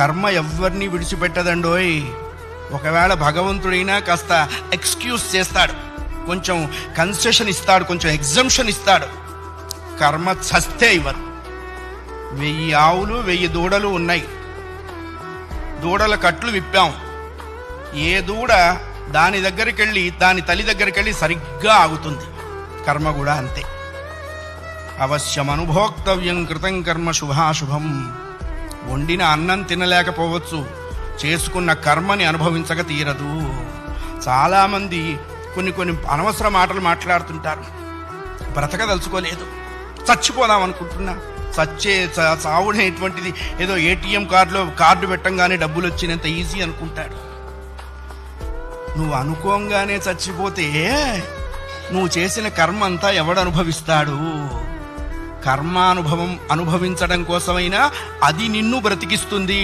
కర్మ ఎవరిని విడిచిపెట్టదండోయ్. ఒకవేళ భగవంతుడైనా కాస్త ఎక్స్క్యూజ్ చేస్తాడు, కొంచెం కన్సెషన్ ఇస్తాడు, కొంచెం ఎగ్జంప్షన్ ఇస్తాడు. కర్మ చస్తే ఇవ్వరు. 1000 ఆవులు 1000 దూడలు ఉన్నాయి. దూడల కట్లు విప్పాం. ఏ దూడ దాని దగ్గరికి వెళ్ళి దాని తల్లి దగ్గరికి వెళ్ళి సరిగ్గా ఆగుతుంది. కర్మ కూడా అంతే. అవశ్యం అనుభోక్తవ్యం కృతం కర్మ శుభాశుభం. వండిన అన్నం తినలేకపోవచ్చు, చేసుకున్న కర్మని అనుభవించక తీరదు. చాలామంది కొన్ని అనవసర మాటలు మాట్లాడుతుంటారు. బ్రతకదలుచుకోలేదు, చచ్చిపోదాం అనుకుంటున్నా. చావునేటువంటిది ఏదో ఏటీఎం కార్డు పెట్టంగానే డబ్బులు వచ్చినంత ఈజీ అనుకుంటాడు. నువ్వు అనుకోంగానే చచ్చిపోతే నువ్వు చేసిన కర్మ అంతా ఎవడు అనుభవిస్తాడు? కర్మానుభవం అనుభవించడం కోసమైనా అది నిన్ను బ్రతికిస్తుంది.